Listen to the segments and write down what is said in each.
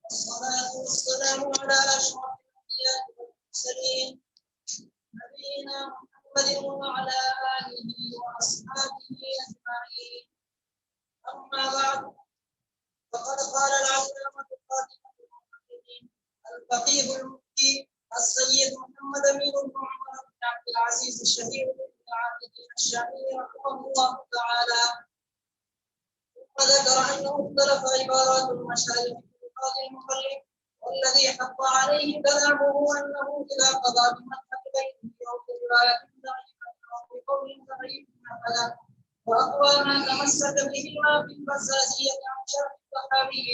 والصلاة والسلام على أشرف الأنبياء والمرسلين نبينا محمد وعلى آله وأصحابه أجمعين. أما بعد، فقد قال العلامة القادمة المحدثين الفقيه المفتي السيد محمد أمين بن عمر بن عبد العزيز الشهير بن العابدين الشافعي رحمه الله تعالى، وذكر أنه اختلف عبارات المشايخ في القاضي المخلف، والذي حق عليه كلامه أنه إذا قضى بمذهب بيته أو برواية ضعيفة أو بقول ضعيف مثلا، وأقوى ما تمسك به ما في الفزازية عن شرح الصحابي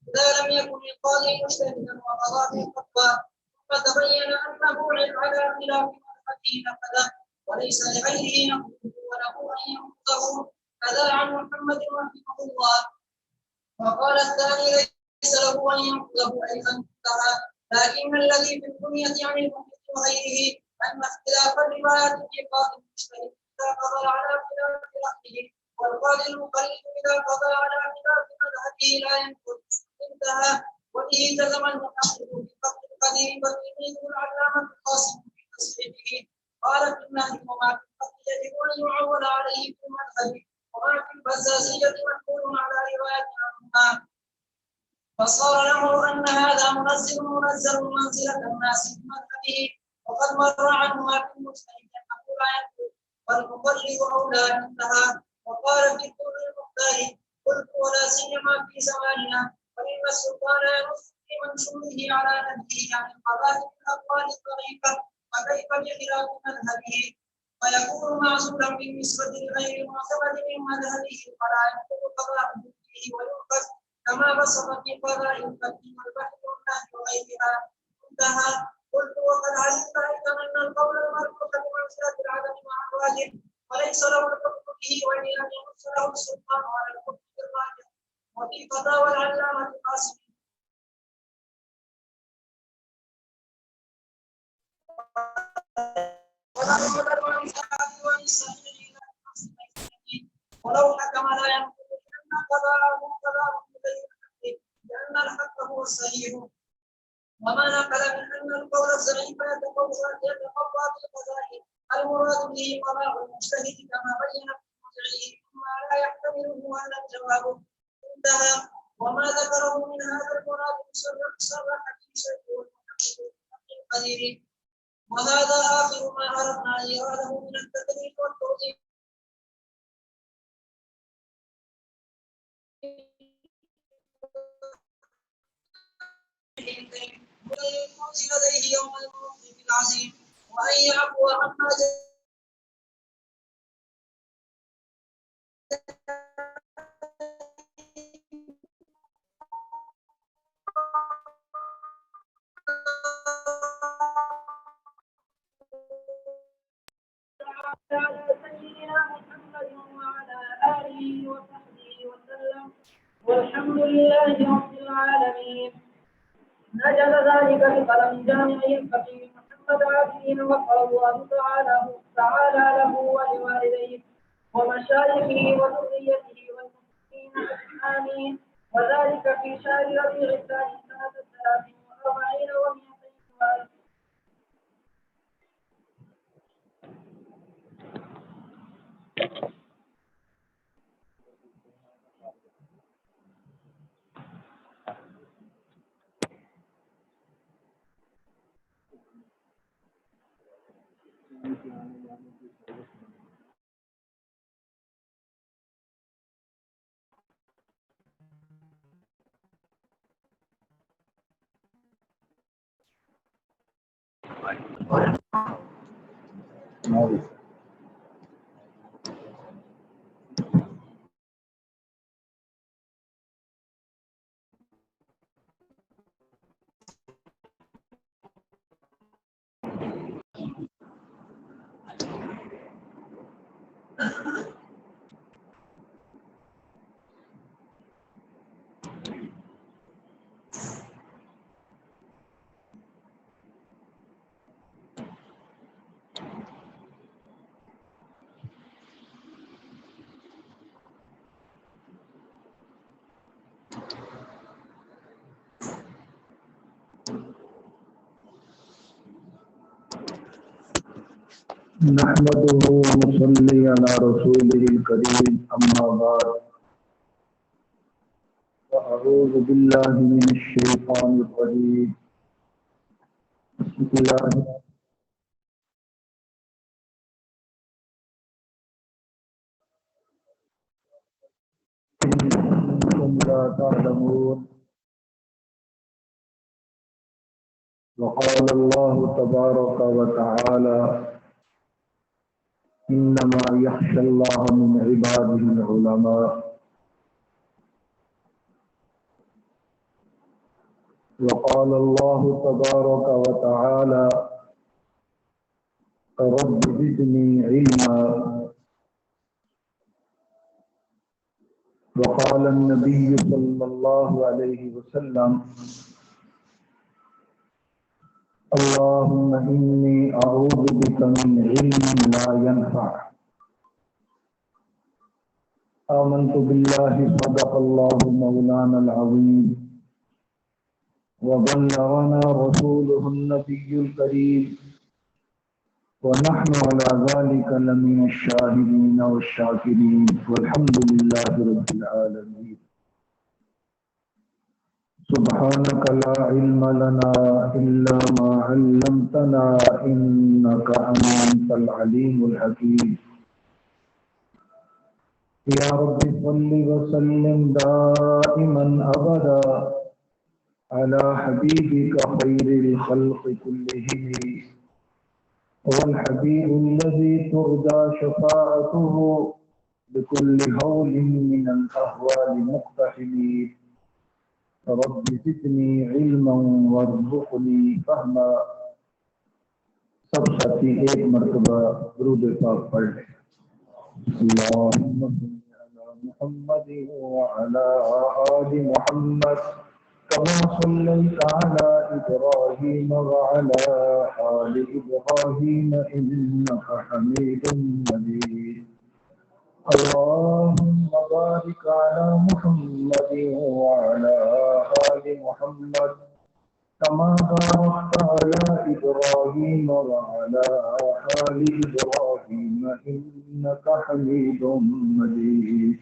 إذا لم يكن القاضي مجتهدا وقضى بالفتوى ثم تبين أنه على خلاف مذهبه نفذه وليس لغيره نقده وله أن ينقضه. هذا عن محمد رحمه الله. وقال الثاني ليس له أن ينقضه أيضا انتهى، لكن الذي في البنية عن المحدث وغيره أن اختلاف الروايات في قاضي المجتهد إذا قضى على خلاف رأيه والقاضي المقلد إذا قضى على خلاف مذهبه لا ينقض انتهى. وبه جزم المحقق في فقه القدير وتلميذه العلامة القاسم في تصحيحه قال في النهي وما في الفقه يجب أن يعول عليه في المذهب وما في الفزازية محمول على رواية عنهما، فصار له أن هذا منزل منزلة الناس في مذهبه، وقد مر عنهما في المجتهد أنه لا ينقض والمقلد أولى انتهى. وقال في الدور المختار قلت ولا سيما في زماننا فإن السلطان ينص في منشوره على نهيه عن القضاء بالأقوال الضعيفة وكيف بخلاف مذهبه، ويكون معزولا بالنسبة لغير معتمد من مذهبه فلا ينقض قضاءه فيه ويؤخذ كما بسط في قضاء الفتح والبحث والنهي وغيرها انتهى. قلت وقد علمت أيضا أن القول المرفوع بمنزلة العدم مع الواجب وليس له الحكم به وإن لم ينص له السلطان على الحكم بالراجح. وفي فتاوى العلامة القاسم ولو حكم لا ينقض لأن قضاءه قضاء غير لأن الحق هو الصحيح. وما نقل من أن القول الضعيف يتقوى بالقضاء المراد به قضاء المجتهد كما بين في موضعه مما لا يحتمله أن الجواب انتهى. وما ذكره من هذا المراد صرح به شيخ المحقق القدير. وهذا آخر ما عرفنا إراده من التدريب والتوضيح. والفوز لديه يوم الموقف العظيم وأن يعفو عما على سيدنا محمد وعلى آله وصحبه وسلم والحمد لله رب العالمين. نجد ذلك بقلم جامع الفقيه محمد عابدين وفق الله تعالى له ولوالديه ومشايخه وذريته والمسلمين أجمعين، وذلك في شهر ربيع الثاني سنة 43 و200. نحمده ونصلي على رسوله الكريم أما بعد فأعوذ بالله من الشيطان الرجيم بسم الله أنتم لا تعلمون وقال الله تبارك وتعالى إنما يخشى الله من عباده العلماء وقال الله تبارك وتعالى رب زدني علما وقال النبي صلى الله عليه وسلم اللهم إني أعوذ بك من علم لا ينفع آمنت بالله صدق الله مولانا العظيم وبلغنا رسوله النبي الكريم ونحن على ذلك لمن الشاهدين والشاكرين والحمد لله رب العالمين سبحانك لا علم لنا إلا ما علمتنا إنك أنت العليم الحكيم يا رب صل وسلم دائما أبدا على حبيبك خير الخلق كلهم والحبيب الذي ترجى شفاعته بكل هول من الأهوال مقتحم رب زدني علما وارزقني فهما سب ساتھی ایک مرتبہ درود پاک پڑھ لیں اللهم صل على محمد وعلى آل محمد كما صليت على إبراهيم وعلى آل إبراهيم إنك حميد مجيد اللهم بارك على محمد وعلى آل محمد كما باركت على إبراهيم وعلى آل إبراهيم إنك حميد مجيد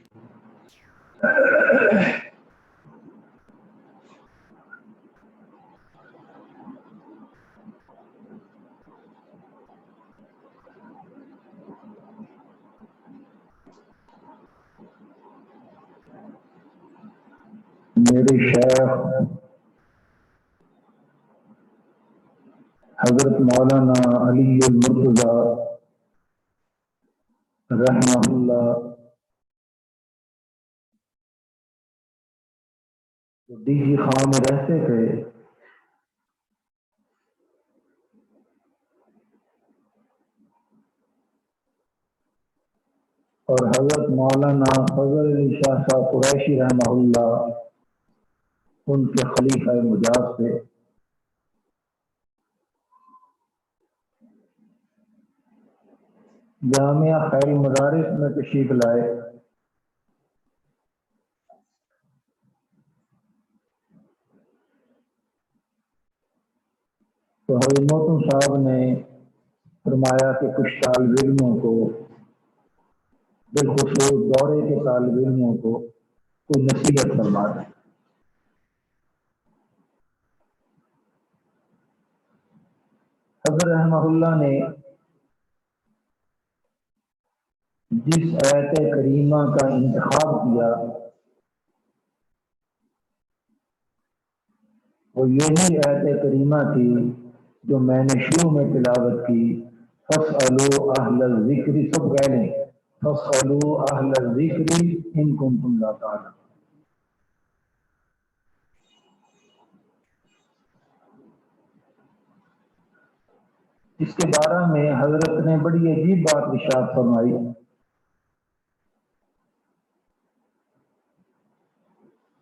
میرے شیخ حضرت مولانا علی المرتضی رحمہ اللہ ڈی جی خان میں رہتے تھے اور حضرت مولانا فضل علی شاہ صاحب قریشی رحمہ اللہ ان کے خلیفہ مجاز تھے جامعہ خیر المدارس میں تشریف لائے تو حضرت محترم صاحب نے فرمایا کہ کچھ طالب علموں کو بالخصوص دورے کے طالب علموں کو کوئی نصیحت فرما دیں حضرت رحمہ اللہ نے جس آیت کریمہ کا انتخاب کیا وہ یہی آیت کریمہ تھی جو میں نے شروع میں تلاوت کی فاسألوا اہل الذکر سب کہہ لیں فاسألوا اہل الذکر ان کنتم لا تعلمون اس کے بارے میں حضرت نے بڑی عجیب بات ارشاد فرمائی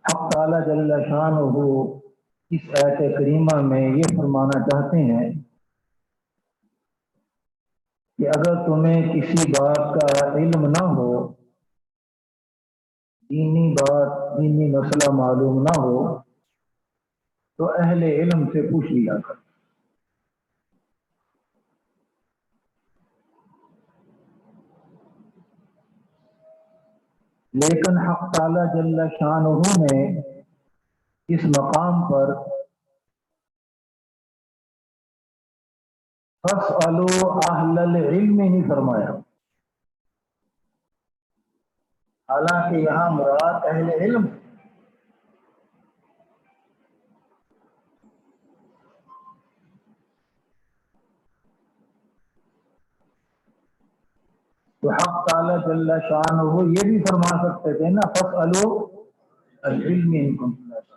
حق تعالی جل شانہ اس آیت کریمہ میں یہ فرمانا چاہتے ہیں کہ اگر تمہیں کسی بات کا علم نہ ہو دینی بات دینی مسئلہ معلوم نہ ہو تو اہل علم سے پوچھ لیا کر لیکن حق تعالی جل شانہ نے اس مقام پر فَاسْأَلُوا أَهْلَ الْعِلْمِ نہیں فرمایا، حالانکہ یہاں مراد اہل علم۔ تو حق تعالی جل شانہ یہ بھی فرما سکتے تھے نا فَاسْأَلُوا الْعِلْمِ إِن كُنتُمْ لَا تَعْلَمُونَ۔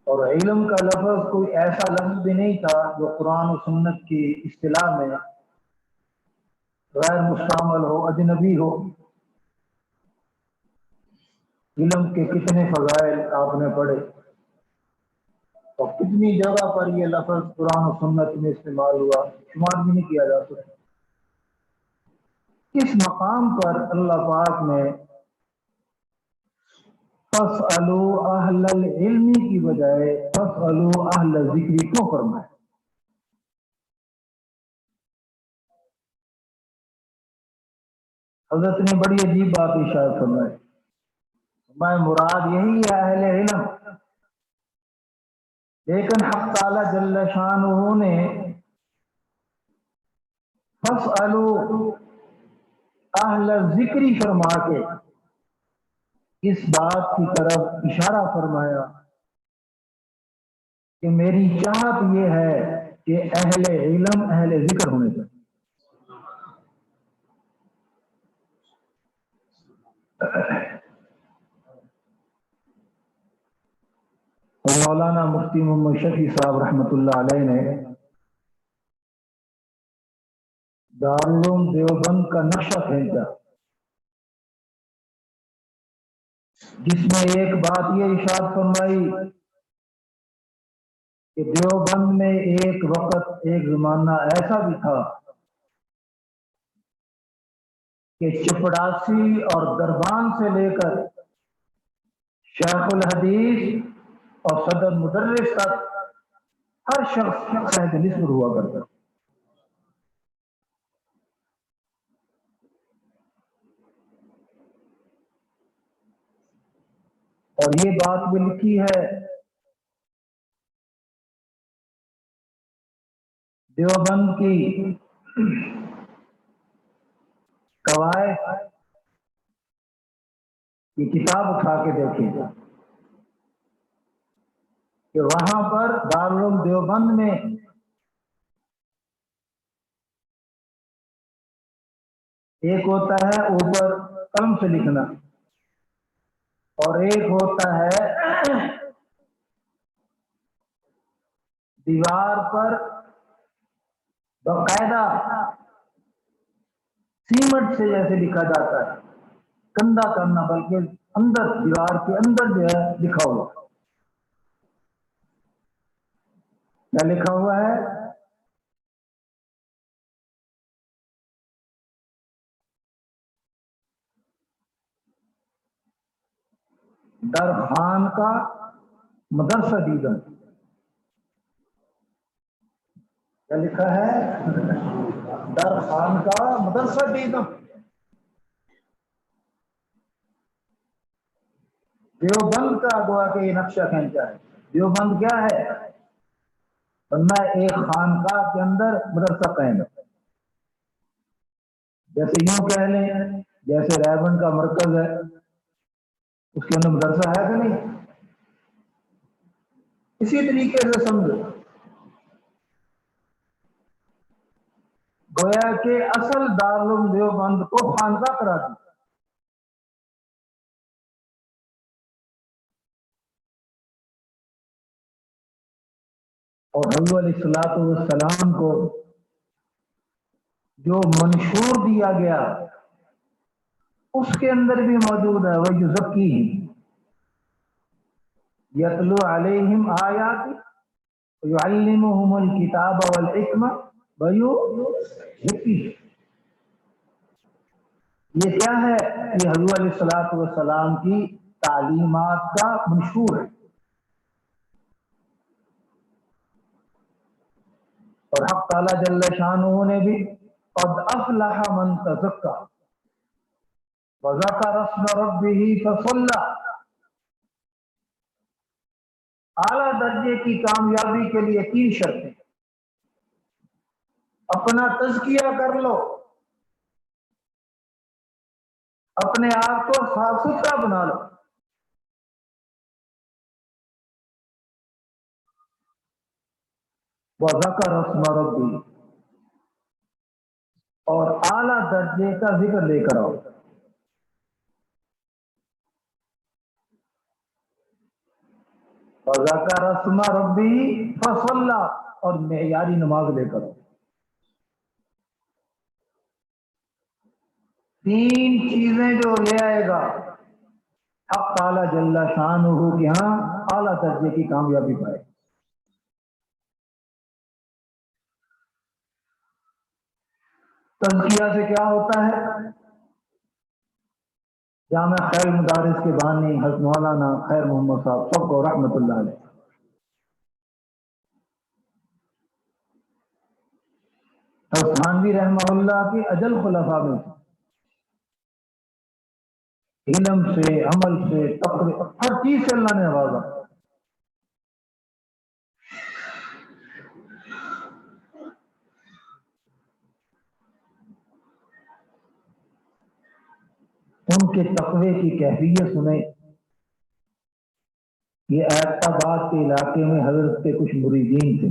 اور علم کا لفظ کوئی ایسا لفظ بھی نہیں تھا جو قرآن و سنت کی اصطلاح میں غیر مستعمل ہو، اجنبی ہو۔ علم کے کتنے فضائل آپ نے پڑھے اور کتنی جگہ پر یہ لفظ قرآن و سنت میں استعمال ہوا، شمار بھی نہیں کیا جا سکتا۔ اس مقام پر اللہ پاک نے فَاسْأَلُوا أَهْلَ الْعِلْمِ کی بجائے فَاسْأَلُوا أَهْلَ الذِّكْرِ کیوں فرمایا؟ حضرت نے بڑی عجیب بات ارشاد فرمائی، میں مراد یہی ہے اہل علم، لیکن حق تعالی جل شانہ نے فَاسْأَلُوا أَهْلَ الذِّكْرِ فرما کے اس بات کی طرف اشارہ فرمایا کہ میری چاہت یہ ہے کہ اہل علم اہل ذکر ہونے چاہیے۔ اور مولانا مفتی محمد شفیع صاحب رحمۃ اللہ علیہ نے دارالعلوم دیوبند کا نقشہ کھینچا، جس میں ایک بات یہ ارشاد فرمائی کہ دیوبند میں ایک وقت ایک زمانہ ایسا بھی تھا کہ چپڑاسی اور دربان سے لے کر شیخ الحدیث اور صدر مدرس تک ہر شخص صاحب نصب ہوا کرتا۔ اور یہ بات بھی لکھی ہے دیوبند کی قواعد کی کتاب اٹھا کے دیکھیں گا کہ وہاں پر دارالعلوم دیوبند میں ایک ہوتا ہے اوپر قلم سے لکھنا اور ایک ہوتا ہے دیوار پر باقاعدہ سیمنٹ سے جیسے لکھا جاتا ہے، کندھا کرنا، بلکہ اندر دیوار کے اندر جو ہے لکھا ہوا۔ کیا لکھا ہوا ہے؟ در خان کا مدرسہ دیدم۔ کیا لکھا ہے؟ در خان کا مدرسہ دیدم۔ دیوبند کا گوا کہ یہ نقشہ کھینچا ہے۔ دیوبند کیا ہے؟ بندہ ایک خانقاہ کے اندر مدرسہ قائم ہے، جیسے یوں کہہ لیں جیسے ریبن کا مرکز ہے اس کے اندر مدرسہ ہے کہ نہیں؟ اسی طریقے سے سمجھو گویا کہ اصل دارالعلوم دیوبند کو خانقاہ کرا دی۔ اور حضور علیہ الصلوۃ والسلام کو جو منشور دیا گیا اس کے اندر بھی موجود ہے، وہ یزکیہم یتلو علیہم آیات ویعلمہم الکتاب والحکمہ ویزکیہم۔ یہ کیا ہے؟ یہ حضور علیہ الصلوۃ والسلام کی تعلیمات کا منشور ہے۔ اور حق تعالی جل شانہ نے بھی قد افلح من تزکا، وذکر اسم ربہ فصلی، اعلیٰ درجے کی کامیابی کے لیے 3 شرطیں. اپنا تزکیہ کر لو، اپنے آپ کو صاف ستھرا بنا لو، وذکر اسم ربہ، اور اعلیٰ درجے کا ذکر لے کر آؤ. وذکر اسم ربہ فصلی، اور معیاری نماز لے کر آؤ. 3 چیزیں جو لے آئے گا حق تعالی جل شانہ کے ہاں اعلیٰ درجے کی کامیابی پائے. تزکیہ سے کیا ہوتا ہے؟ جامع خیر مدارس کے بانی حضرت مولانا خیر محمد صاحب سب کو رحمت اللہ علیہ، حضرت تھانوی رحمہ اللہ کی اجل خلفاء میں سے، علم سے، عمل سے، تقریر، ہر چیز سے اللہ نے نوازا. ان کے تقوی کی کیفیت سنیں. یہ ایبٹ آباد کے علاقے میں حضرت کے کچھ مریدین تھے.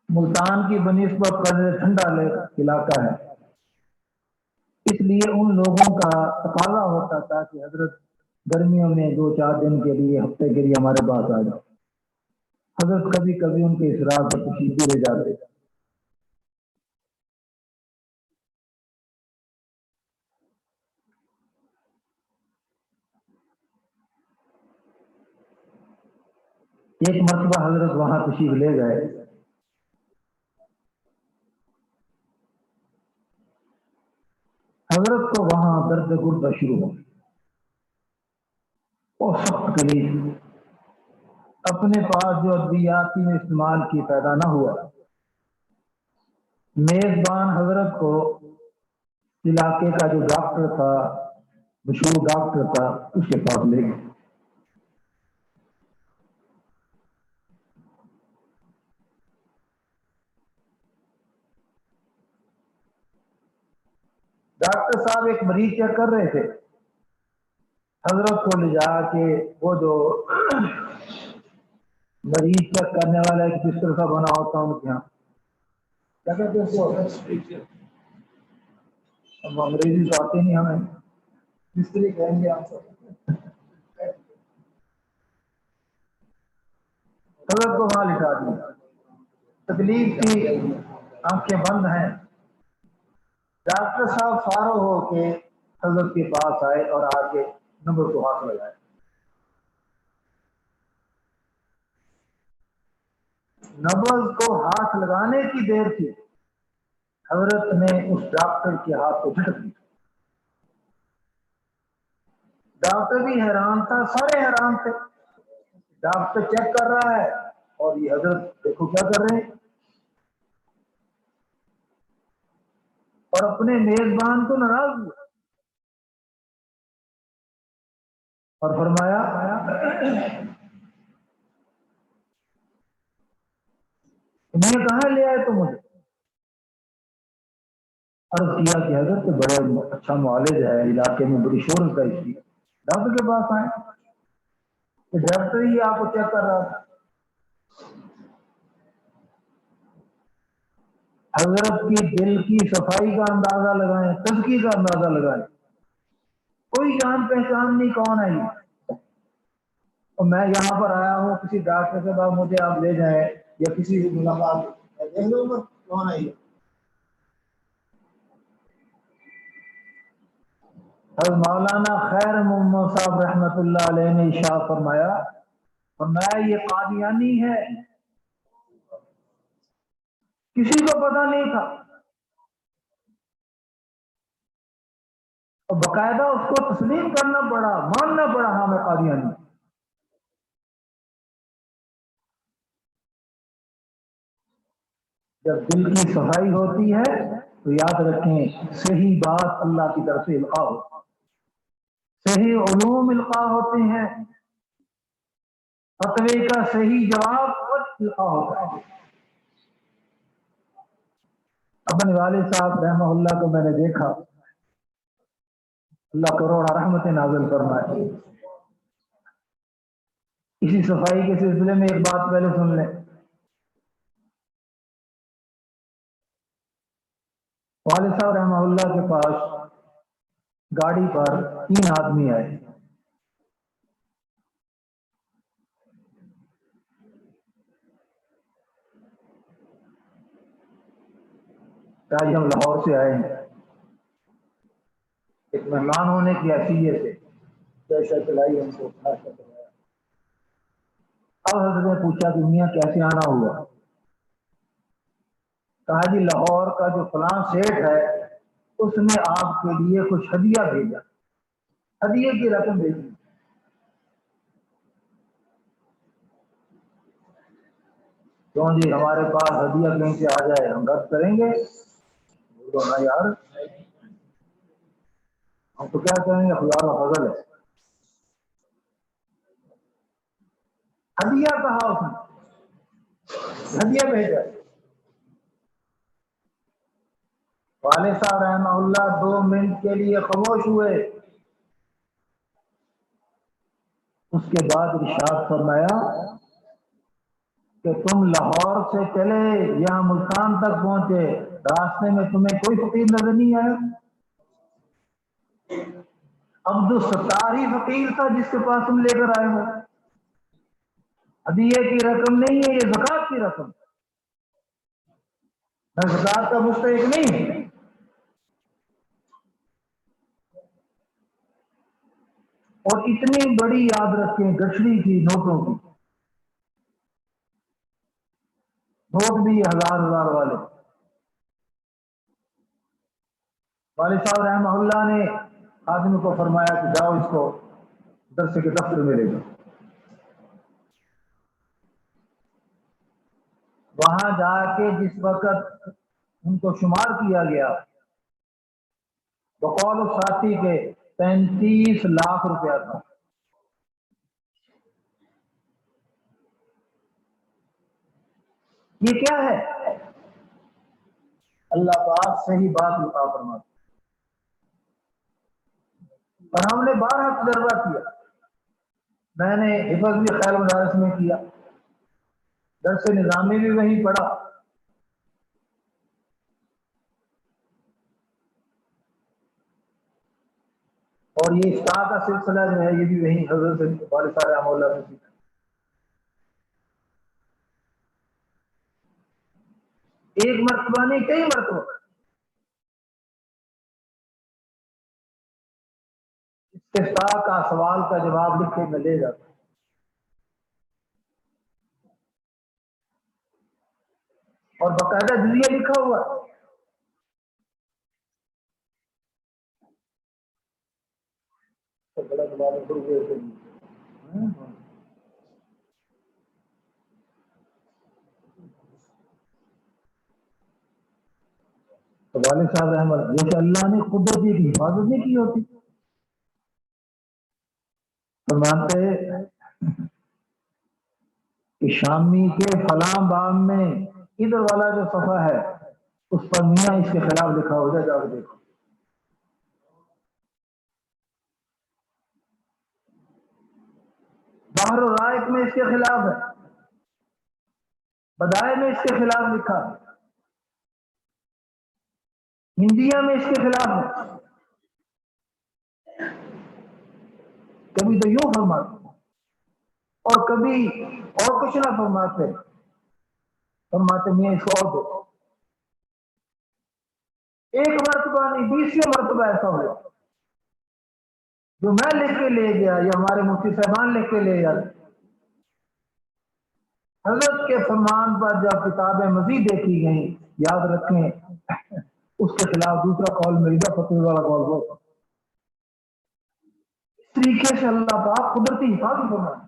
ملتان کی بنسبت قدر ٹھنڈا علاقہ ہے، اس لیے ان لوگوں کا تقاضا ہوتا تھا کہ حضرت گرمیوں میں 2-4 دن کے لیے، ہفتے کے لیے ہمارے پاس آ جاؤ. حضرت کبھی کبھی ان کے اسرار پر تشریف لے جاتے. ایک مرتبہ حضرت وہاں تشریف لے گئے. حضرت کو وہاں درد گردہ شروع ہو، اور سخت کلیف، اپنے پاس جو ادویاتی میں استعمال کی پیدا نہ ہوا. میزبان حضرت کو علاقے کا جو ڈاکٹر تھا، مشہور ڈاکٹر تھا، اس کے پاس لے گئے. ڈاکٹر صاحب ایک مریض چیک کر رہے تھے. حضرت کو لے جا کے وہ جو مریض چیک کرنے والا ایک بستر سا بنا ہوتا ان کے یہاں، کیا کہتے ہیں اس کو؟ اب انگریزی تو آتے نہیں ہمیں، بستری کہیں گے آپ سب. حضرت کو وہاں لٹا دیا. تکلیف کی، آنکھیں بند ہیں. ڈاکٹر صاحب فارغ ہو کے حضرت کے پاس آئے اور آ کے نمبر کو ہاتھ لگائے. نبض کو ہاتھ لگانے کی دیر تھی، حضرت نے اس ڈاکٹر کے ہاتھ کو جھٹک دیا. ڈاکٹر بھی حیران تھا، سارے حیران تھے. ڈاکٹر چیک کر رہا ہے اور یہ حضرت دیکھو کیا کر رہے ہیں. اور اپنے میزبان کو ناراض ہوا اور فرمایا تمہیں کہاں لے آئے تم مجھے؟ عرض کیا کہ حضرت بڑا اچھا معالج ہے، علاقے میں بڑی شہرت ہے، اس لیے ڈاکٹر کے پاس آئے. تو ڈاکٹر ہی آپ کو چیک کر رہا تھا. حضرت کی دل کی صفائی کا اندازہ لگائیں، تزکی کا اندازہ لگائیں. کوئی جان پہچان نہیں کون ہے یہ. اور میں یہاں پر آیا ہوں کسی ڈاکٹر کے بعد مجھے آپ لے جائیں یا کسی ملاقات دیکھ لو کون ہے یہ. حضرت مولانا خیر محمد صاحب رحمت اللہ علیہ نے ارشاد فرمایا یہ قادیانی ہے. کسی کو پتہ نہیں تھا، اور باقاعدہ اس کو تسلیم کرنا پڑا، ماننا پڑا، ہاں میں قادیانی. جب دل کی صفائی ہوتی ہے تو یاد رکھیں صحیح بات اللہ کی طرف سے القاء ہوتی ہے، صحیح علوم القاء ہوتے ہیں، فتوے کا صحیح جواب القاء ہوتا ہے۔ اپنے والد صاحب رحمہ اللہ کو میں نے دیکھا، اللہ کروڑا رحمت نازل فرمائے۔ اسی صفائی کے سلسلے میں ایک بات پہلے سن لیں۔ والد صاحب رحمہ اللہ کے پاس گاڑی پر 3 آدمی آئے۔ آج ہم لاہور سے آئے ہیں، ایک مہمان ہونے کی حیثیت سے جیسا چلائی ہم کو ناشتہ کرایا۔ اب حضرت نے پوچھا کہ میاں کیسے آنا ہوا؟ کہا جی لاہور کا جو فلاں سیٹ ہے اس نے آپ کے لیے کچھ ہدیہ بھیجا، ہدیے کی رقم بھیجی۔ کیوں جی ہمارے پاس ہدیہ کہیں سے آ جائے ہم رد کریں گے؟ بولو نا یار، ہم تو کیا کہیں گے خدا کا فضل ہے۔ ہدیہ کہا اس نے، ہدیہ بھیجا۔ والد صاحب رحمہ اللہ 2 منٹ کے لیے خاموش ہوئے، اس کے بعد ارشاد فرمایا کہ تم لاہور سے چلے یہاں ملتان تک پہنچے، راستے میں تمہیں کوئی فقیر نظر نہیں آیا؟ عبدالستار ہی فقیر تھا جس کے پاس تم لے کر آئے ہو۔ ہدیے کی رقم نہیں ہے، یہ زکوٰۃ کی رقم، میں زکوٰۃ کا مستحق نہیں ہوں۔ اور اتنی بڑی یاد رکھیں گٹھڑی تھی نوٹوں کی، نوٹ بھی 1000 والے۔ والد صاحب رحمہ اللہ نے آدمی کو فرمایا کہ جاؤ اس کو درس کے دفتر میں لے جاؤ۔ وہاں جا کے جس وقت ان کو شمار کیا گیا، بقول ساتھی کے 35 لاکھ روپیہ تھا۔ یہ کیا ہے؟ اللہ پاک صحیح بات عطا فرماتا۔ اور ہم نے 12 تجربہ کیا، میں نے حفظ بھی خیال مدارس میں کیا، درس نظامی بھی وہیں پڑھا، اور یہ افتاء کا سلسلہ جو ہے یہ بھی وہیں حضرت والد صاحب رحمہ اللہ سے سیکھا۔ ایک مرتبہ نہیں، کئی مرتبہ استفتاء کا سوال کا جواب لکھ کے میں لے جاتا ہوں۔ اور باقاعدہ جزیہ لکھا ہوا ہے۔ تو والد صاحب رحمہ اللہ جیسے اللہ نے قدرتی کی حفاظت نہیں کی ہوتی، فرماتے کہ شامی کے فلاں باب میں ادھر والا جو صفحہ ہے اس پر میاں اس کے خلاف لکھا ہو جائے، جا کے دیکھو۔ بحر الرائق میں اس کے خلاف ہے، بدائے میں اس کے خلاف لکھا ہے، ہندیہ میں اس کے خلاف ہے۔ کبھی تو یوں فرماتے اور کبھی اور کچھ نہ فرماتے، فرماتے میاں اس کو اور دو۔ ایک مرتبہ نہیں 20 مرتبہ ایسا ہوا جو میں لکھ کے لے گیا یا ہمارے مفتی صاحبان لکھ کے لے جاتے۔ حضرت کے فرمان پر جب کتابیں مزید دیکھی گئیں، یاد رکھیں اس کے خلاف دوسرا قول مل گیا، فتوی والا قول ہو۔ اس طریقے سے اللہ پاک قدرتی حفاظت فرمائے۔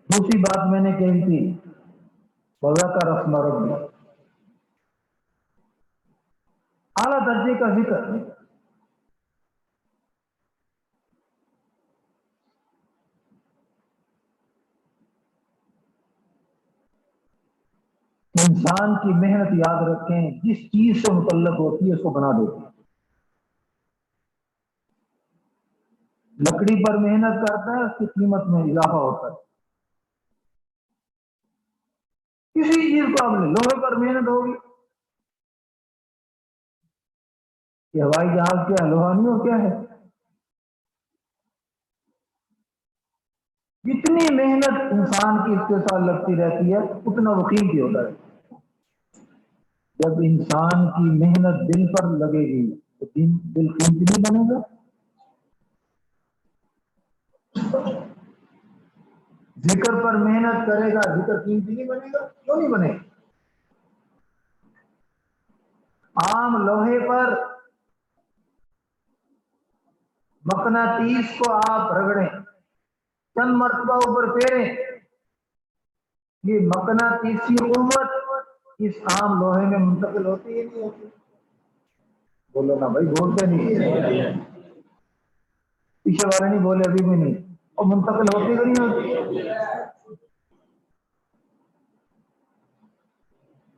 دوسری بات میں نے کہی تھی وذکر اسم ربی، اعلیٰ درجے کا ذکر. انسان کی محنت یاد رکھیں جس چیز سے متعلق ہوتی ہے اس کو بنا دیتی ہے. لکڑی پر محنت کرتا ہے اس کی قیمت میں اضافہ ہوتا ہے. کسی چیز کو آپ نے لوہے پر محنت ہوگی کہ ہوائی جہاز کیا ہے لوہا نہیں ہو کیا ہے. جتنی محنت انسان کی اس کے ساتھ لگتی رہتی ہے اتنا وہ قیمتی ہوتا ہے. جب انسان کی محنت دل پر لگے گی تو دل قیمتی نہیں بنے گا. ذکر پر محنت کرے گا ذکر قیمتی نہیں بنے گا. کیوں نہیں بنے گا؟ عام لوہے پر مقناطیس کو آپ رگڑیں چند مرتبہ اوپر پھیریں، یہ مقناطیسی قوت اس عام لوہے میں منتقل ہوتی ہے نہیں ہوتی؟ بولو نا بھائی، بولتے نہیں. پیچھے والے نہیں بولے ابھی بھی نہیں. اور منتقل ہوتی کہ نہیں ہوتی؟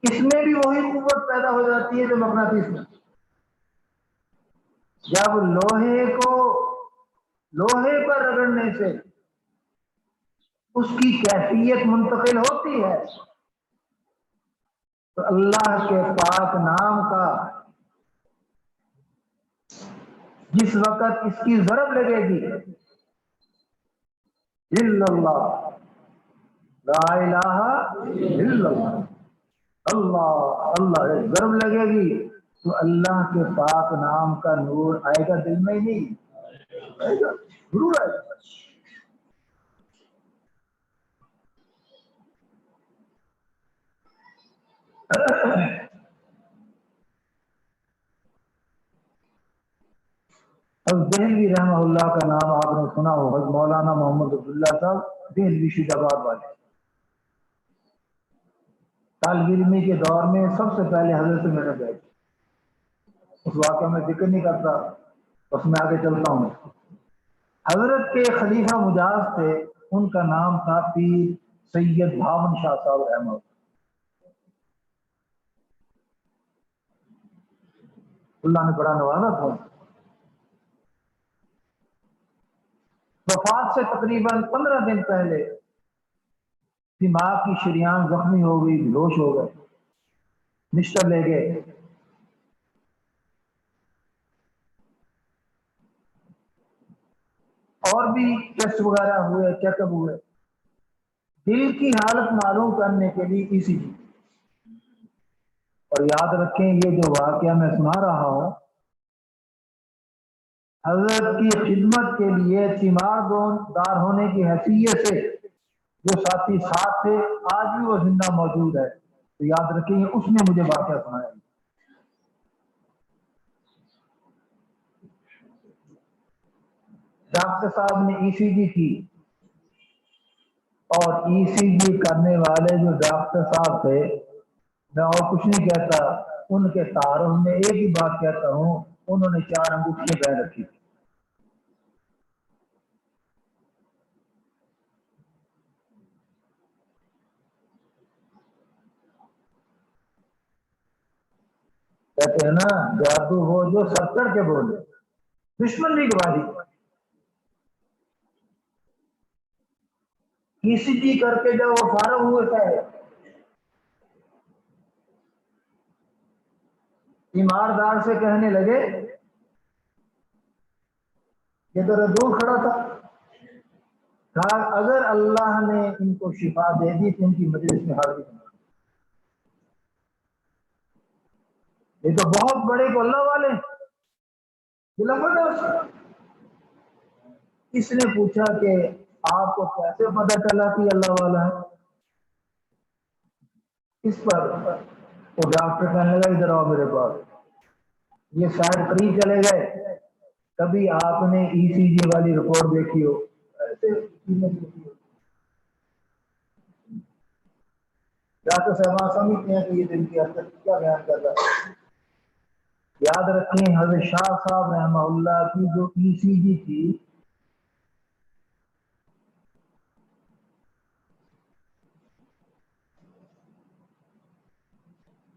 اس میں بھی وہی قوت پیدا ہو جاتی ہے جو مقناطیس میں. جب لوہے کو لوہے پر رگڑنے سے اس کی کیفیت منتقل ہوتی ہے تو اللہ کے پاک نام کا جس وقت اس کی ضرب لگے گی الا اللہ لا الہ الا اللہ، اللہ اللہ ضرب لگے گی تو اللہ کے پاک نام کا نور آئے گا دل میں ہی نہیں آئے گا، ضرور آئے گا. اب دہلوی رحمہ اللہ کا نام آپ نے سنا ہو، حضرت مولانا محمد عبداللہ صاحب دہلوی شید آباد والے. طالب علمی کے دور میں سب سے پہلے حضرت سے میرے بیٹھ، اس واقعہ میں ذکر نہیں کرتا بس میں آگے چلتا ہوں. حضرت کے خلیفہ مجاز تھے، ان کا نام تھا پیر سید بھاون شاہ صاحب رحمہ اللہ نے بڑا نوازا تھا. وفات سے تقریباً 15 دن پہلے دماغ کی شریان زخمی ہو گئی، بے ہوش ہو گئے، نشتر لے گئے. اور بھی ٹیسٹ وغیرہ ہوئے، چیک اپ ہوئے. دل کی حالت معلوم کرنے کے لیے اسی چیز. اور یاد رکھیں یہ جو واقعہ میں سنا رہا ہوں حضرت کی خدمت کے لیے تیمار دار ہونے کی حیثیت سے جو ساتھی ساتھ تھے آج بھی وہ زندہ موجود ہے. تو یاد رکھیں اس نے مجھے واقعہ سنایا. ڈاکٹر صاحب نے ای سی جی کی اور ای سی جی کرنے والے جو ڈاکٹر صاحب تھے، میں اور کچھ نہیں کہتا، ان کے تعارف میں ایک ہی بات کہتا ہوں، انہوں نے 4 انگوٹھیاں پہن رکھی تھی. کہتے ہیں نا جادو ہو جو سب کر کے بولے، دشمن بھی گواہی. ای سی جی کر کے جب وہ فارغ ہوئے تھے تیماردار سے کہنے لگے، یہ تو دور کھڑا تھا، کہا اگر اللہ نے ان کو شفا دے دی تو ان کی مجلس میں حاضری کرنا. یہ تو بہت بڑے کو اللہ والے. اس نے پوچھا کہ آپ کو کیسے پتہ چلا کہ اللہ والا ہے؟ اس پر وہ ڈاکٹر کہنے لگا ادھر آؤ میرے پاس. یہ شاید قریب چلے گئے، کبھی آپ نے ای سی جی والی رپورٹ دیکھی ہو ایسے ڈاکٹر صاحب سمجھتے ہیں کہ یہ دل کی حرکت کیا بیان کر رہا ہے؟ یاد رکھیں حضرت شاہ صاحب رحمہ اللہ کی جو ای سی جی تھی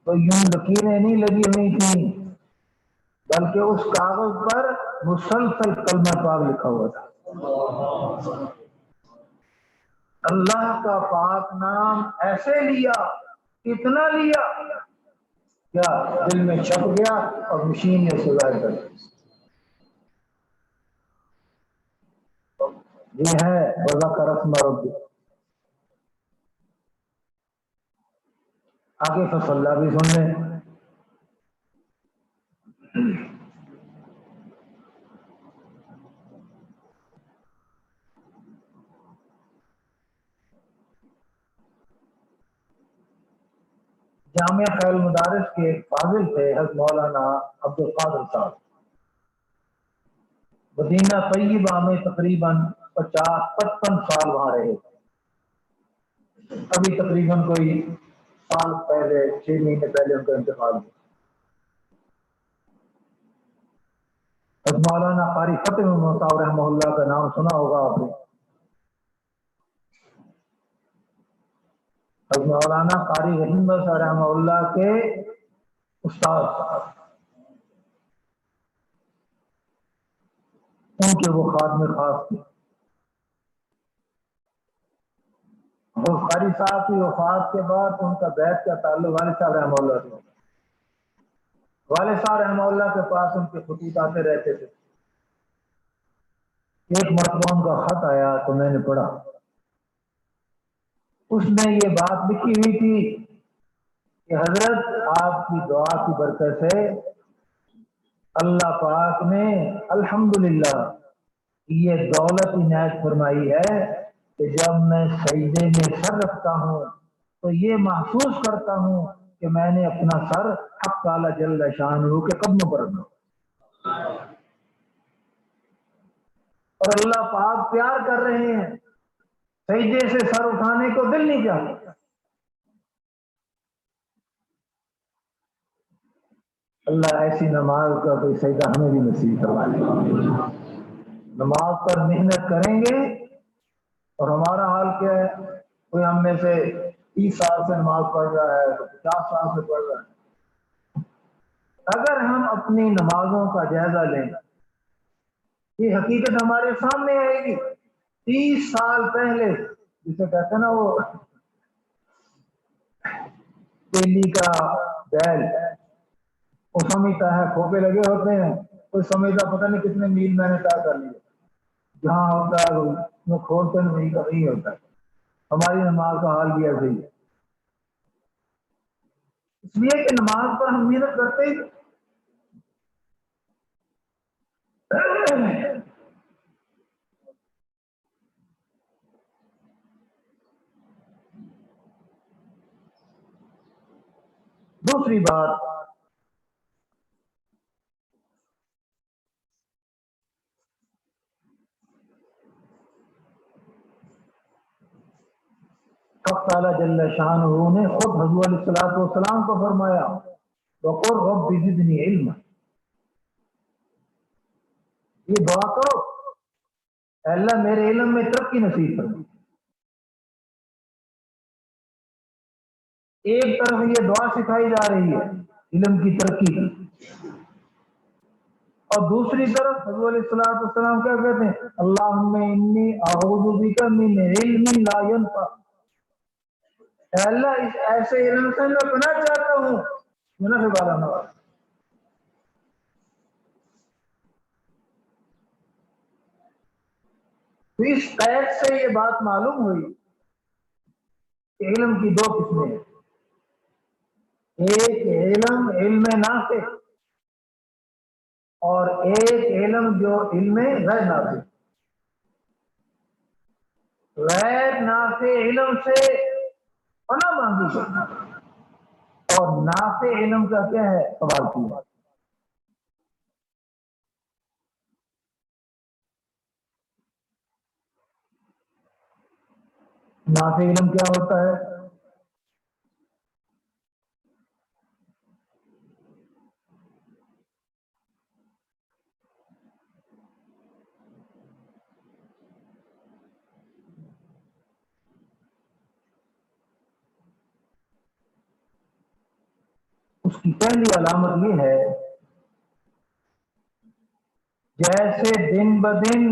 تو یوں لکیریں نہیں لگی ہوئی تھیں، بلکہ اس کاغذ پر مسلسل کلمہ پاک لکھا ہوا تھا۔ اللہ کا پاک نام ایسے لیا، اتنا لیا کیا دل میں چھپ گیا اور مشین نے اسے ظاہر کر دیا۔ یہ ہے وَذَكَرَ اسْمَ رَبِّهِ۔ آگے فصلہ بھی سن لیں۔ جامعہ خیر المدارس کے ایک فاضل تھے حضرت مولانا عبد القادر صاحب، مدینہ طیبہ میں تقریباً 50-55 سال وہاں رہے۔ ابھی تقریباً کوئی سال پہلے 6 مہینے پہلے ان کا انتقال ہوا۔ حضرت مولانا قاری فتح محمد صاحب رحمہ اللہ کا نام سنا ہوگا آپ نے۔ حضرت مولانا قاری رحیم صاحب رحمہ اللہ کے استاد، ان کے وہ خادم خاص تھے۔ اور قاری صاحب کی وفات کے بعد ان کا بیعت کا تعلق والد صاحب رحمہ اللہ سے۔ والد صاحب رحمہ اللہ کے پاس ان کے خطوط آتے رہتے تھے۔ ایک مرتبہ ان کا خط آیا تو میں نے پڑھا، اس میں یہ بات لکھی ہوئی تھی کہ حضرت آپ کی دعا کی برکت سے اللہ پاک نے الحمدللہ یہ دولت عنایت فرمائی ہے کہ جب میں سجدے میں سر رکھتا ہوں تو یہ محسوس کرتا ہوں کہ میں نے اپنا سر حق تعالی جل شانہ کے قدموں پر رکھا، اور اللہ پاک پیار کر رہے ہیں، سجدے سے سر اٹھانے کو دل نہیں چاہتا۔ اللہ ایسی نماز کا کوئی سجدہ ہمیں بھی نصیب فرمائے۔ نماز پر محنت کریں گے، اور ہمارا حال کیا ہے؟ کوئی ہم میں سے 30 سال سے نماز پڑھ رہا ہے، 50 سال سے پڑھ رہا ہے۔ اگر ہم اپنی نمازوں کا جائزہ لیں، یہ حقیقت ہمارے سامنے آئے گی۔ 30 سال پہلے جسے کہتے ہیں نا وہ تیلی کا بیل، وہ سمجھتا ہے کھوپے لگے ہوتے ہیں، کوئی سمجھتا پتہ نہیں کتنے میل میں نے طے کر لیا، جہاں ہوتا ہے وہ کھولتے نہیں ہوتا ہے۔ ہماری نماز کا حال بھی ایسے ہی ہے، اس لیے کہ نماز پر ہم محنت کرتے ہی۔ دوسری بات، حق تعالی جل شانہ نے خود حضور علیہ الصلوۃ والسلام کو فرمایا وقل رب زدنی علما، یہ دعا کرو اے اللہ میرے علم میں ترقی نصیب فرما۔ ایک طرف یہ دعا سکھائی جا رہی ہے علم کی ترقی کی، اور دوسری طرف حضور علیہ الصلوۃ والسلام کیا کہتے ہیں؟ اللہم انی اعوذ بک من علم لا ینفع، اے اللہ اس ایسے علم سے میں پناہ چاہتا ہوں جو نفع والا نہ ہو۔ تو اس قید سے یہ بات معلوم ہوئی کہ علم کی 2 قسمیں ہیں، ایک علم نافع، اور ایک علم جو علم غیر نافع۔ غیر نافع علم سے پناہ مانگی جائے، اور نافع علم کا کیا ہے؟ سوال کیا۔ نافع علم کیا ہوتا ہے؟ اس کی پہلی علامت یہ ہے جیسے دن بدن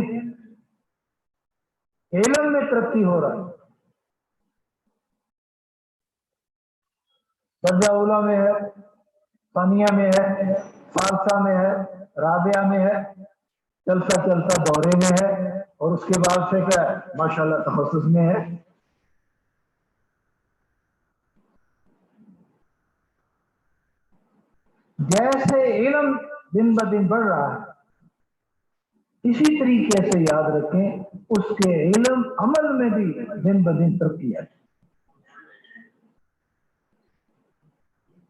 علم میں ترقی ہو رہا ہے، درجہ اولا میں ہے، ثانیہ میں ہے، ثالثہ میں ہے، رابعہ میں ہے، چلتا چلتا دورے میں ہے، اور اس کے بعد سے کیا ماشاءاللہ تخصص میں ہے۔ جیسے علم دن بدن بڑھ رہا ہے، اسی طریقے سے یاد رکھیں اس کے علم عمل میں بھی دن بدن ترقی ہے۔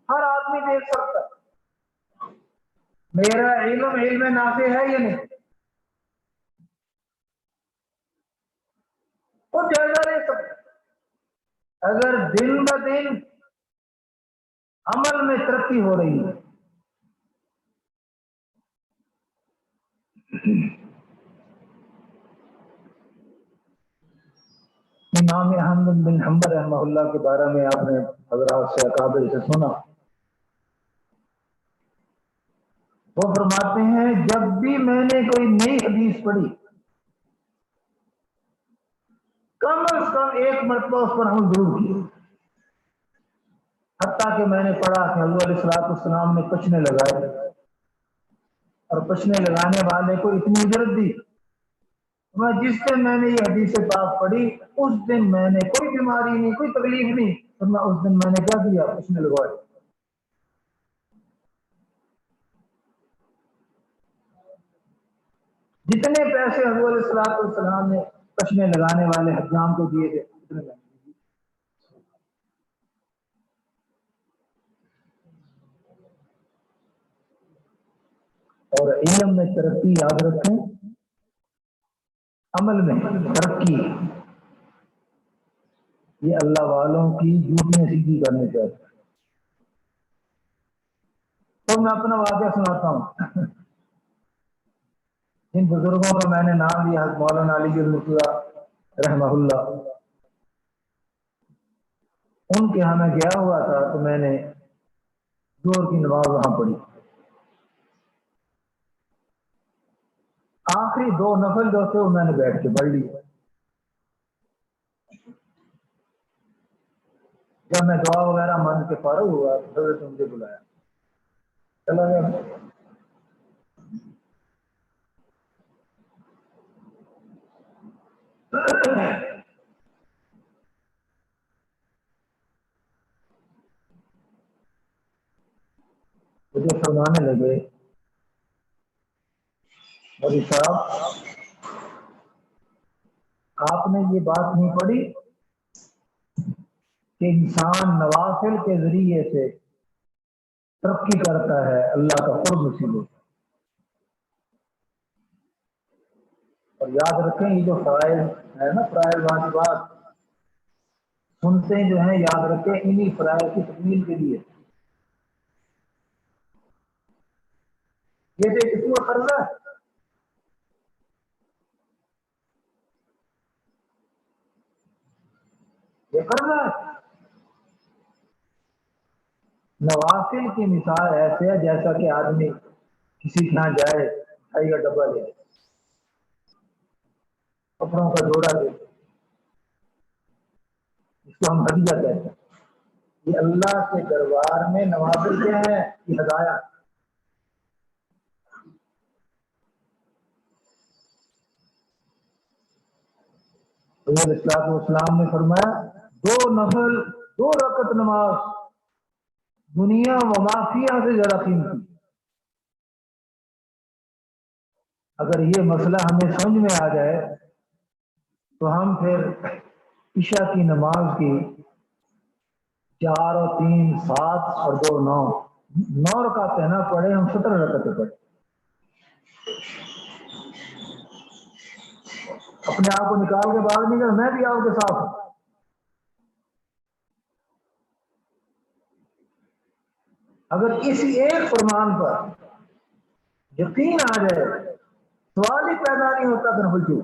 ہر آدمی دیکھ سکتا ہے میرا علم نافع ہے یا نہیں، وہ جائزہ لے سکتا ہے۔ اگر دن بدن عمل میں ترقی ہو رہی ہے، امام احمد بن حنبل رحمہ اللہ کے بارے میں آپ نے حضرات سے اکابر سے سنا، وہ فرماتے ہیں جب بھی میں نے کوئی نئی حدیث پڑھی کم از کم ایک مرتبہ اس پر عمل ضرور کی، حتیٰ کہ میں نے پڑھا کہ حضور علیہ السلام نے پچنے لگائے، اور پچنے لگانے والے کو اتنی اجرت دی، میں جس دن میں نے یہ حدیث پاک پڑھی اس دن میں نے کوئی بیماری نہیں، کوئی تکلیف نہیں، تو میں اس دن میں نے کیا دیا، پچنے لگوائے۔ جتنے پیسے حضور علیہ السلام نے پچنے لگانے والے حجام کو دیے تھے اتنے میں۔ اور علم میں ترقی یاد رکھیں، عمل میں ترقی یہ اللہ والوں کی جھوٹیاں سیدھی کرنے چاہتے۔ تو میں اپنا واقعہ سناتا ہوں۔ جن بزرگوں کا میں نے نام لیا، مولانا علی المرتضیٰ رحمہ اللہ، ان کے ہاں میں گیا ہوا تھا تو میں نے ظہر کی نماز وہاں پڑھی، آخری 2 نفل جو تھے وہ میں نے بیٹھ کے پڑھ لی۔ جب میں دعا وغیرہ مان کے فارغ ہوا تو حضرت نے مجھے بلایا، چلا گیا۔ مجھے فرمانے لگے مودی صاحب آپ نے یہ بات نہیں پڑھی کہ انسان نوافل کے ذریعے سے ترقی کرتا ہے، اللہ کا قرب نصیب ہوتا ہے۔ اور یاد رکھیں یہ جو فرائض ہے نا، فرائض واجبات سنتے جو ہیں، یاد رکھیں انہی فرائض کی تکمیل کے لیے یہ ایک قسم کا قرضہ ہے، یہ قرضہ ہے۔ نوافل کی مثال ایسے ہے جیسا کہ آدمی کسی کے یہاں جائے، مٹھائی کا ڈبہ لے، کپڑوں کا جوڑا دے، اس کو ہم ہدیہ کہتے ہیں۔ یہ اللہ کے دربار میں نوافل کیا ہے؟ یہ ہدایہ۔ حضور علیہ السلام نے فرمایا 2 نفل 2 رکعت نماز دنیا و مافیہ سے زیادہ قیمتی۔ اگر یہ مسئلہ ہمیں سمجھ میں آ جائے تو ہم پھر عشاء کی نماز کی 4 اور 3 7 اور 2 9 رکعتیں نہ پڑھے، ہم 17 رکعتیں پڑھیں۔ اپنے آپ کو نکال کے باہر نہیں کر، میں بھی آپ کے ساتھ ہوں۔ اگر کسی ایک فرمان پر یقین آ جائے سوال ہی پیدا نہیں ہوتا کہ نفل کیوں۔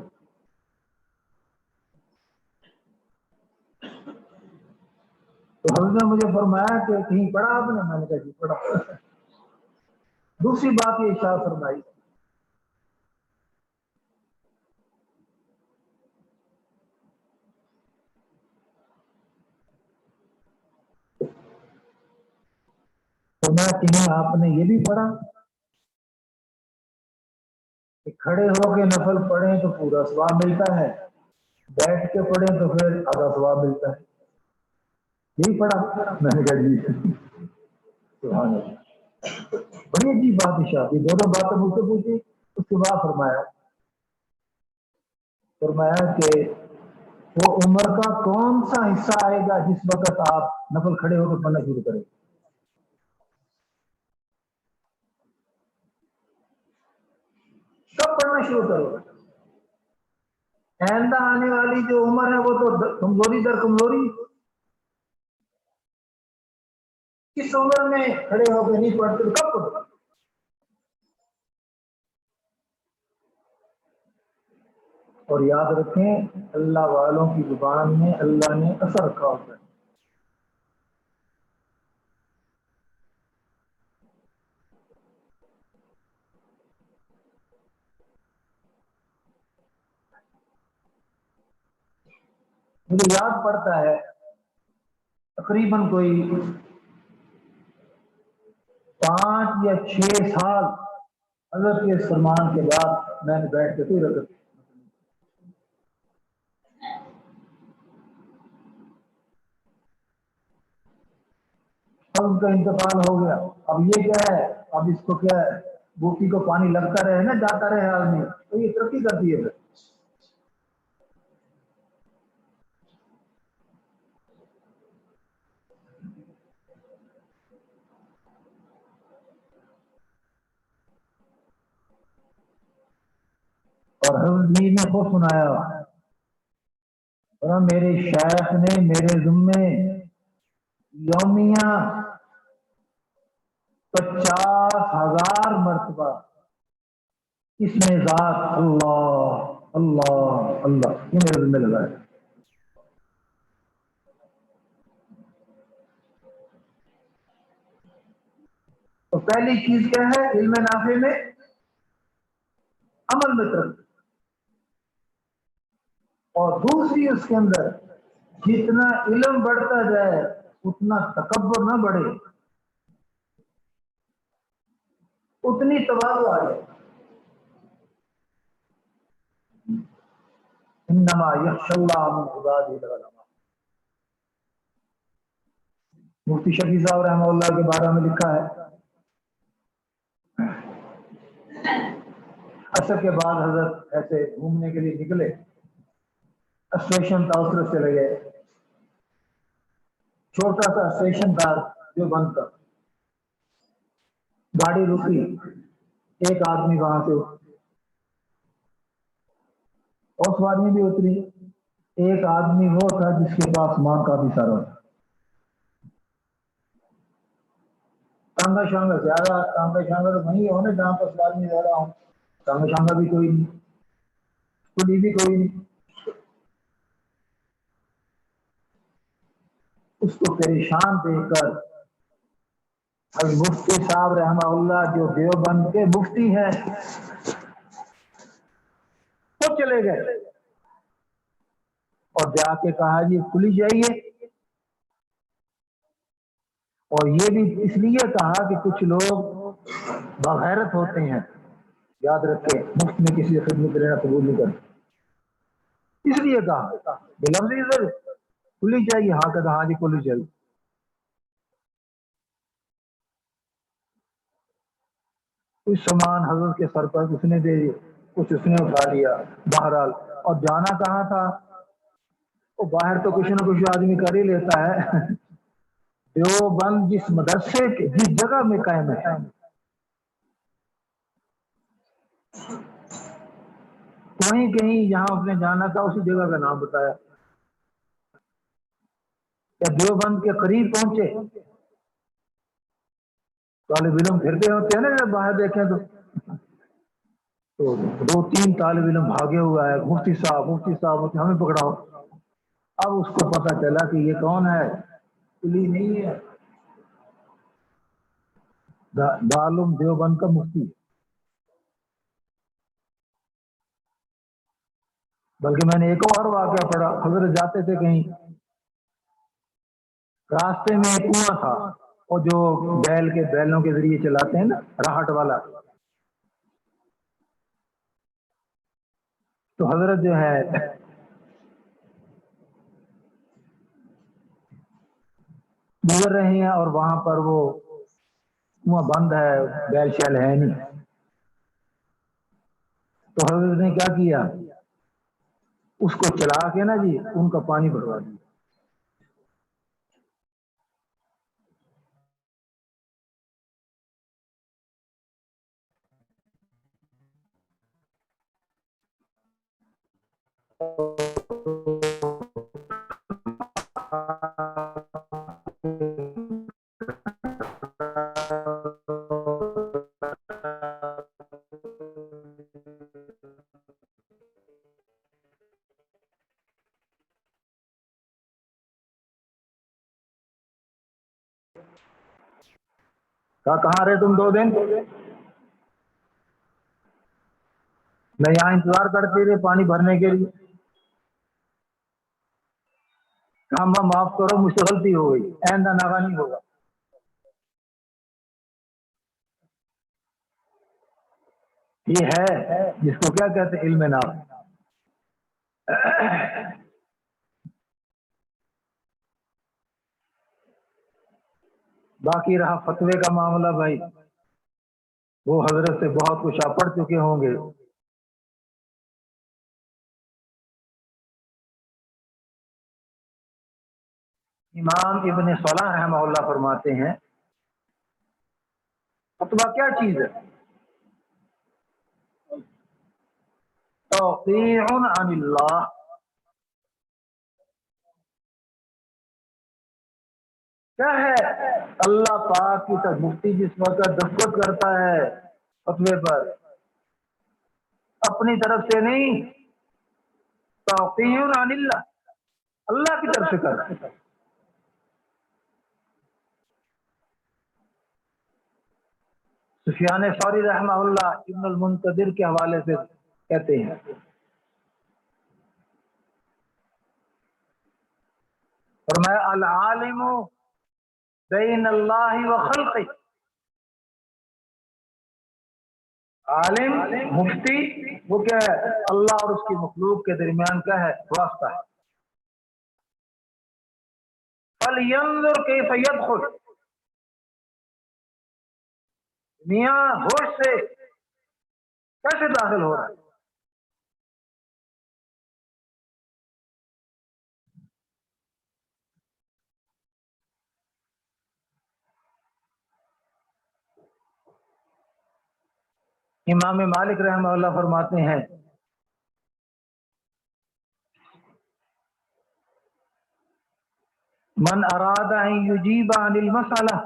تو حضرت نے مجھے فرمایا کہ کہیں پڑھا آپ نے؟ میں نے کہا جی پڑھا۔ دوسری بات یہ ارشاد فرمائی تو میں کہیں آپ نے یہ بھی پڑھا کہ کھڑے ہو کے نفل پڑھیں تو پورا ثواب ملتا ہے، بیٹھ کے پڑھیں تو پھر آدھا ثواب ملتا ہے، یہی پڑھا؟ میں نے کہا جی سبحان اللہ۔ بڑی عجیب بات ارشاد کی، دونوں باتیں مجھ سے پوچھی، اس کے بعد فرمایا کہ وہ عمر کا کون سا حصہ آئے گا جس وقت آپ نفل کھڑے ہو کے پڑھنا شروع کریں؟ کب پڑھنا شروع کرو؟ آئندہ آنے والی جو عمر ہے وہ تو کمزوری در کمزوری، کس عمر میں کھڑے ہو کے نہیں پڑھتے کب پڑھو؟ اور یاد رکھیں اللہ والوں کی زبان میں اللہ نے اثر رکھا ہوتا ہے۔ مجھے یاد پڑتا ہے تقریباً کوئی 5 یا 6 سال حضرت کے فرمان کے بعد میں نے بیٹھ کے کوئی رکعت، اب کا انتقال ہو گیا، اب یہ کیا ہے، اب اس کو کیا ہے، بوٹی کو پانی لگتا رہے نا، جاتا رہے آدمی، تو یہ ترقی کرتی ہے۔ پھر اور حضرت میر نے خود سنایا، اور میرے شیخ نے میرے ذمے یومیہ 50,000 مرتبہ اس میں ذات اللہ اللہ اللہ یہ میرے ذمہ لگا ہے۔ تو پہلی چیز کیا ہے علم نافع میں، عمل میں ترقی، اور دوسری اس کے اندر جتنا علم بڑھتا جائے اتنا تکبر نہ بڑھے، اتنی تواضع آ جائے۔ انما یخشی اللہ من عبادہ العلماء۔ مفتی شفیع صاحب رحمہ اللہ کے بارے میں لکھا ہے، عصر کے بعد حضرت ایسے گھومنے کے لیے نکلے، اسٹیشن تھا اس سے لگے، چھوٹا سا اسٹیشن تھا جو بند تھا، گاڑی رکی، ایک آدمی وہاں سے اور سواری بھی اتری، ایک آدمی وہ تھا جس کے پاس ماں کافی سارا تھا، تانگا شانگا زیادہ، تانگا شانگا تو وہیں ہو نا جہاں پر سواری میں زیادہ ہوں، تانگا شانگا بھی کوئی نہیں، کلی بھی کوئی نہیں، اس کو پریشان دیکھ کر مفتی صاحب رحمہ اللہ جو دیوبند کے مفتی ہیں وہ چلے گئے اور جا کے کہا جی کھلی جائیے، اور یہ بھی اس لیے کہا کہ کچھ لوگ بغیرت ہوتے ہیں، یاد رکھے مفت میں کسی خدمت لینا قبول نہیں کرتے، اس لیے کہا کہ لفظ کھلی چاہیے، ہاں کہا ہاں جی کھلی چاہیے۔ کچھ سامان حضرت کے سر پر اس نے دے دی، کچھ اس نے اٹھا لیا، بہرحال اور جانا کہاں تھا، وہ باہر تو کچھ نہ کچھ آدمی کر ہی لیتا ہے، دیوبند جس مدرسے کے جس جگہ میں قائم ہے کہیں کہیں جہاں اس نے جانا تھا اسی جگہ کا نام بتایا، یا دیوبند کے قریب پہنچے، طالب علم پھرتے ہوتے ہیں نا جب باہر دیکھیں تو 2-3 طالب علم بھاگے ہوا ہے، مفتی صاحب ہمیں پکڑاؤ۔ اب اس کو پتا چلا کہ یہ کون ہے، علی نہیں ہے، دارالعلوم دیوبند کا مفتی ہے۔ بلکہ میں نے ایک اور واقعہ پڑھا، حضرت جاتے تھے کہیں، راستے میں ایک کنواں تھا، اور جو بیلوں کے ذریعے چلاتے ہیں نا، راہٹ والا، تو حضرت جو ہے گزر رہے ہیں اور وہاں پر وہ کنواں بند ہے، بیل شیل ہے نہیں، تو حضرت نے کیا کیا، اس کو چلا کے نا جی ان کا پانی بھروا دیا۔ کہاں رہے تم 2 دن؟ میں یہاں انتظار کرتے رہے پانی بھرنے کے لیے۔ کہاں معاف کرو مجھ سے غلطی ہو گئی، آئندہ ناغہ نہیں ہوگا۔ یہ ہے جس کو کیا کہتے ہیں، علم نافع۔ باقی رہا فتوے کا معاملہ، بھائی وہ حضرت سے بہت کچھ آپ پڑھ چکے ہوں گے۔ امام ابن صلاح رحمہ اللہ فرماتے ہیں فتویٰ کیا چیز ہے؟ توقیع عن اللہ، کیا ہے؟ اللہ پاک کی طرف مفتی جس وقت دستخط کرتا ہے فتوے پر، اپنی طرف سے نہیں، توقیع عن اللہ، اللہ کی طرف سے کرتا ہے۔ سفیان ثوری رحمہ اللہ ابن المنقدر کے حوالے سے کہتے ہیں، فرمایا العالم بین اللہ و خلقہ، عالم مفتی وہ کیا ہے؟ اللہ اور اس کی مخلوق کے درمیان کیا ہے؟ واسطہ ہے۔ فَلْيَنْظُرْ كَيْفَ يَدْخُلُ، میاں ہوش سے کیسے داخل ہو رہا ہے؟ امام مالک رحمہ اللہ فرماتے ہیں من اراد ان یجیب عن المسئلہ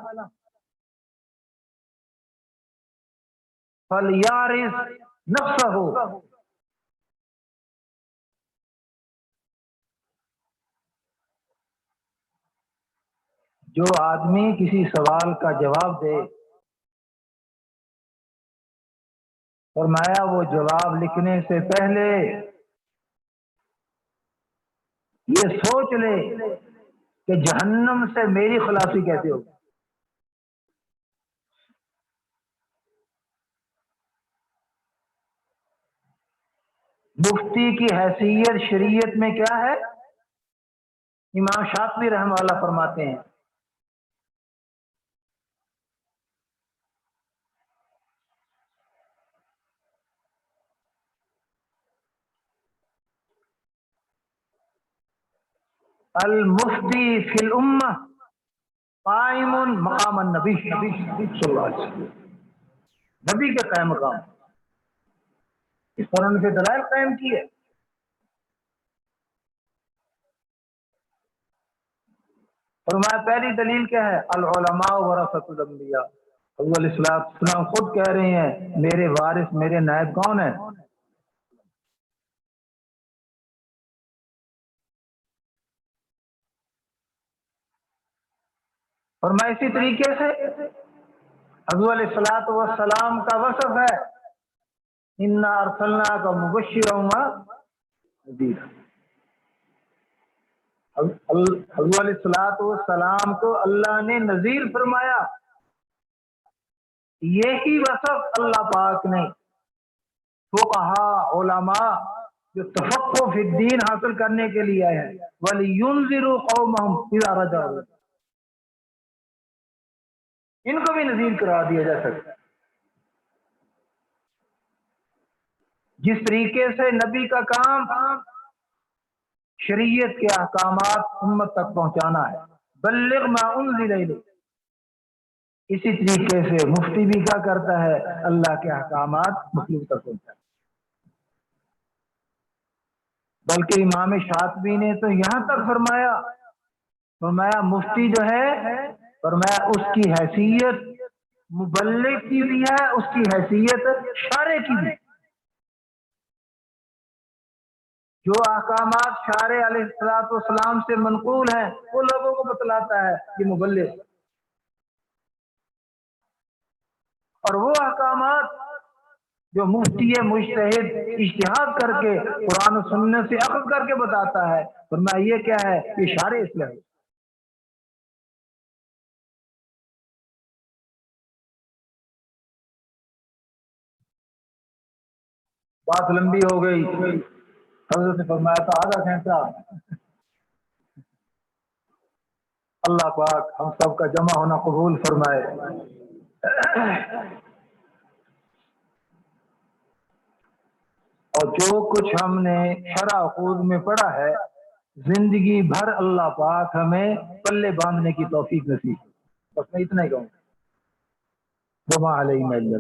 فلیعرض نفسہ، جو آدمی کسی سوال کا جواب دے، فرمایا وہ جواب لکھنے سے پہلے یہ سوچ لے کہ جہنم سے میری خلاصی کیسے ہوگی۔ مفتی کی حیثیت شریعت میں کیا ہے؟ امام شاطبی رحمہ اللہ فرماتے ہیں المفتی فی الامہ قائم مقام النبی صلی اللہ علیہ وسلم، نبی کے قائم مقام، اس پر ان کے دلائل قائم کیے۔ فرمایا پہلی دلیل کیا ہے؟ العلماء ورثۃ الانبیاء، حضور علیہ السلام خود کہہ رہے ہیں میرے وارث میرے نائب کون ہیں؟ اور میں اسی طریقے سے حضور علیہ الصلوۃ والسلام کا وصف ہے انا ارسلناک مبشرا ونذیرا. حضور علیہ الصلوۃ والسلام کو اللہ نے نذیر فرمایا. یہی وصف اللہ پاک نے فقہاء علماء جو تفقہ فی الدین حاصل کرنے کے لیے آئے ہیں وَلِيُنذِرُوا قَوْمَهُمْ إِذَا رَجَعُوا، ان کو بھی نذیر قرار دیا جا سکتا ہے. جس طریقے سے نبی کا کام شریعت کے احکامات امت تک پہنچانا ہے، بلغ ما انزل الیک، اسی طریقے سے مفتی بھی کیا کرتا ہے؟ اللہ کے احکامات مخلوق تک پہنچاتا ہے. بلکہ امام شاطبی نے تو یہاں تک فرمایا مفتی جو ہے، فرمایا اس کی حیثیت مبلغ کی بھی ہے، اس کی حیثیت شارع کی بھی. جو احکامات شارع علیہ الصلوۃ والسلام سے منقول ہیں وہ لوگوں کو بتلاتا ہے کہ مبلغ، اور وہ احکامات جو مفتی مجتہد اجتہاد کر کے قرآن و سنت سے اخذ کر کے بتاتا ہے، فرمایا یہ کیا ہے؟ یہ شارع اسلام. بات لمبی ہو گئی، حضرت نے فرمایا تھا آدھا گھنٹہ. اللہ پاک ہم سب کا جمع ہونا قبول فرمائے. اور جو کچھ ہم نے شرع عقود میں پڑھا ہے زندگی بھر اللہ پاک ہمیں پلے باندھنے کی توفیق نصیب. بس میں اتنا ہی کہوں. وما علینا الا